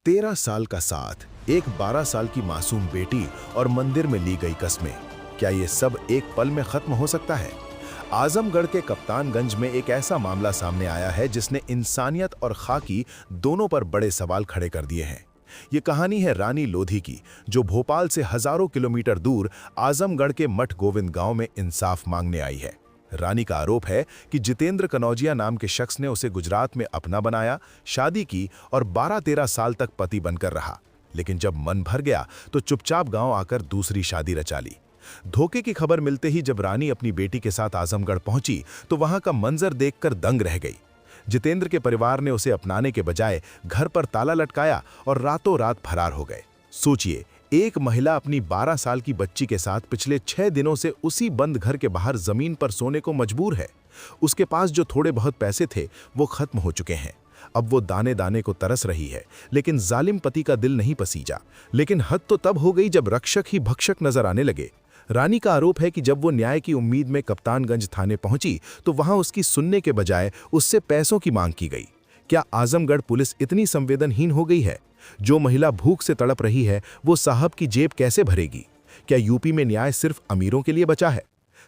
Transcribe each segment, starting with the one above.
13 साल का साथ, एक 12 साल की मासूम बेटी और मंदिर में ली गई कस्में, क्या ये सब एक पल में खत्म हो सकता है? आजमगढ़ के कप्तानगंज में एक ऐसा मामला सामने आया है जिसने इंसानियत और खाकी दोनों पर बड़े सवाल खड़े कर दिए हैं। ये कहानी है रानी लोधी की, जो भोपाल से हजारों किलोमीटर दूर आजमगढ़ के मठ गोविंद गांव में इंसाफ मांगने आई है। रानी का आरोप है कि जितेंद्र कनौजिया नाम के शख्स ने उसे गुजरात में अपना बनाया, शादी की और 12-13 साल तक पति बनकर रहा, लेकिन जब मन भर गया तो चुपचाप गांव आकर दूसरी शादी रचा ली। धोखे की खबर मिलते ही जब रानी अपनी बेटी के साथ आजमगढ़ पहुंची तो वहां का मंजर देखकर दंग रह गई। जितेंद्र के परिवार ने उसे अपनाने के बजाय घर पर ताला लटकाया और रातों रात फरार हो गए। सोचिए, एक महिला अपनी 12 साल की बच्ची के साथ पिछले 6 दिनों से उसी बंद घर के बाहर जमीन पर सोने को मजबूर है। उसके पास जो थोड़े बहुत पैसे थे वो खत्म हो चुके हैं। अब वो दाने दाने को तरस रही है, लेकिन जालिम पति का दिल नहीं पसीजा। लेकिन हद तो तब हो गई जब रक्षक ही भक्षक नजर आने लगे। रानी का आरोप है कि जब वो न्याय की उम्मीद में कप्तानगंज थाने पहुंची तो वहां उसकी सुनने के बजाय उससे पैसों की मांग की गई। क्या आजमगढ़ पुलिस इतनी संवेदनहीन हो गई है? जो महिला भूख से तड़प रही है वो साहब की जेब कैसे भरेगी? क्या यूपी में न्याय सिर्फ अमीरों के लिए बचा है?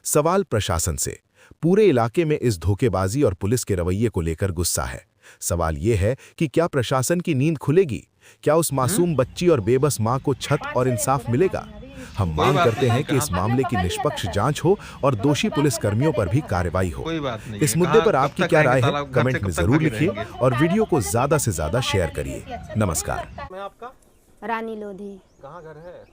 सवाल प्रशासन से। पूरे इलाके में इस धोखेबाजी और पुलिस के रवैये को लेकर गुस्सा है। सवाल यह है कि क्या प्रशासन की नींद खुलेगी? क्या उस मासूम बच्ची और बेबस मां को छत और इंसाफ मिलेगा? हम मांग करते हैं कि इस मामले की निष्पक्ष जांच हो और दोषी पुलिसकर्मियों पर भी कार्रवाई हो। इस मुद्दे पर आपकी क्या राय है? कमेंट में जरूर लिखिए और वीडियो को ज्यादा से ज्यादा शेयर करिए। नमस्कार। मैं आपका रानी लोधी, कहाँ घर है?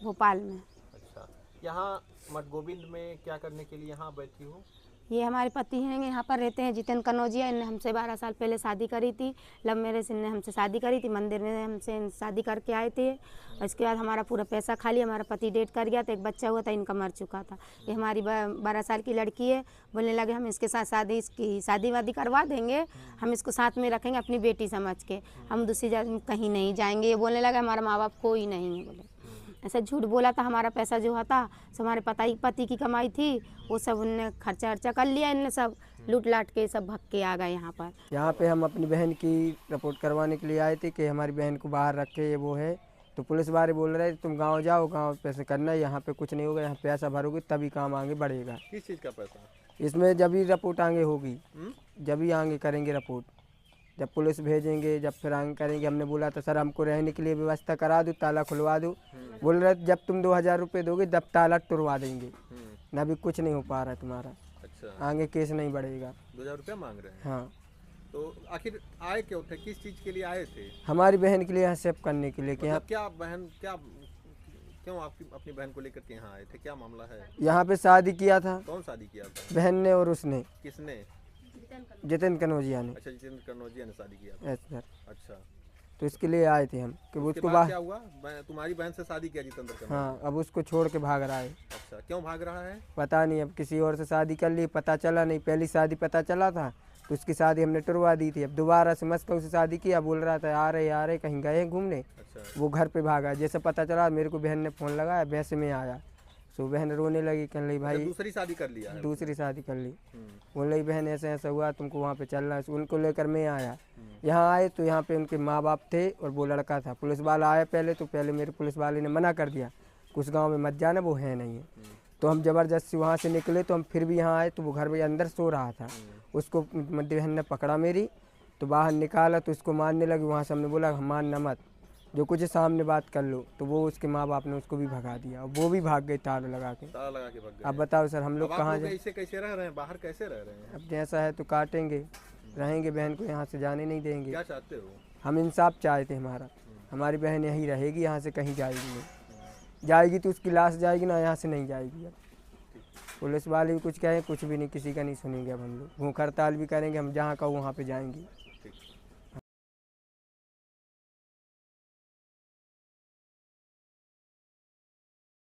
भोपाल में। अच्छा, यहाँ मठ गोविंद में क्या करने के लिए यहाँ बैठी हो? ये हमारे पति हैं, यहाँ पर रहते हैं जितेंद्र कनौजिया। इनने हमसे 12 साल पहले शादी करी थी। लव मैरिज इनने हमसे शादी करी थी, मंदिर में हमसे शादी करके आए थे। इसके बाद हमारा पूरा पैसा खा लिया। हमारा पति डेट कर गया था, एक बच्चा हुआ था, इनका मर चुका था। ये हमारी 12 साल की लड़की है। बोलने लगे हम इसके साथ इसकी शादी वादी करवा देंगे, हम इसको साथ में रखेंगे अपनी बेटी समझ के, हम दूसरी जगह कहीं नहीं जाएंगे। ये बोलने लगे हमारा माँ बाप कोई नहीं है। बोले ऐसा झूठ बोला था। हमारा पैसा जो था हमारे पति की कमाई थी, वो सब उनने खर्चा वर्चा कर लिया। इनने सब लूट लाट के सब भग के आ गए यहाँ पर। यहाँ पे हम अपनी बहन की रिपोर्ट करवाने के लिए आए थे कि हमारी बहन को बाहर रखे, ये वो है। तो पुलिस वाले बोल रहे थे तुम गांव जाओ, गांव पैसे करना है, यहाँ पे कुछ नहीं होगा, यहाँ पैसा भरोगे तभी काम आगे बढ़ेगा। किस चीज़ का पैसा? इसमें जब ही रिपोर्ट आगे होगी, जब ही आगे करेंगे रिपोर्ट, जब पुलिस भेजेंगे, जब फिर आगे करेंगे। हमने बोला था सर हमको रहने के लिए व्यवस्था करा दो, ताला खुलवा दो। बोल रहे जब तुम 2000 रुपये दोगे तब ताला तुड़वा देंगे। न अभी कुछ नहीं हो पा रहा है तुम्हारा। अच्छा, आगे केस नहीं बढ़ेगा। 2000 रुपया मांग रहे हैं? हाँ। तो आखिर आए क्यों थे? किस चीज़ के लिए आए थे? हमारी बहन के लिए यहाँ सेव करने के लिए कि मतलब क्या बहन, क्या क्यों आपकी अपनी बहन को लेकर के यहाँ आए थे? क्या मामला है? यहाँ पे शादी किया था। कौन शादी किया था? बहन ने और उसने। किसने? जितेंद्र कनौजिया ने। अच्छा, जितेंद्र कनौजिया ने शादी किया था। सर, अच्छा, तो इसके लिए आए थे हम कि उसके उसको बाद क्या हुआ? तुम्हारी बहन से शादी किया जितेंद्र कनौजिया? हाँ, अब उसको छोड़ के भाग रहा है। अच्छा, क्यों भाग रहा है? पता नहीं, अब किसी और से शादी कर ली, पता चला नहीं। पहली शादी पता चला था तो उसकी शादी हमने टुरवा दी थी। अब दोबारा से मस्कों से शादी किया, बोल रहा था आ रहे कहीं गए घूमने। अच्छा, वो घर पे भागा। जैसे पता चला मेरे को बहन ने फ़ोन लगाया, वैसे में आया। तो बहन रोने लगी, कहने लगी भाई दूसरी शादी कर लिया है? दूसरी शादी कर ली। बोल रही बहन ऐसे ऐसा हुआ, तुमको वहाँ पे चलना है। उनको लेकर मैं आया। यहाँ आए तो यहाँ पे उनके माँ बाप थे और वो लड़का था। पुलिस वाला आया पहले, तो पहले मेरे पुलिस वाले ने मना कर दिया उस गांव में मत जाना, वो है नहीं है। तो हम ज़बरदस्ती वहाँ से निकले, तो हम फिर भी यहाँ आए तो वो घर में अंदर सो रहा था। उसको बहन ने पकड़ा मेरी, तो बाहर निकाला तो उसको मारने लगी। वहाँ से हमने बोला मारना मत, जो कुछ सामने बात कर लो। तो वो उसके माँ बाप ने उसको भी भगा दिया और वो भी भाग गए ताला लगा के। ताला लगा के भाग गए। अब बताओ सर हम लोग कहाँ जाए? कैसे कैसे रह रहे हैं? बाहर कैसे रह रहे हैं? अब जैसा है तो काटेंगे, रहेंगे, बहन को यहाँ से जाने नहीं देंगे। क्या चाहते हो? हम इंसाफ चाहते हैं हमारा। हमारी बहन यहीं रहेगी, यहाँ से कहीं जाएगी नहीं। जाएगी तो उसकी लाश जाएगी ना, यहाँ से नहीं जाएगी। अब पुलिस वाले भी कुछ कहें, कुछ भी नहीं, किसी का नहीं सुनेंगे। अब हम लोग भूख हड़ताल भी करेंगे, हम जहाँ कहो वहाँ पे जाएंगे।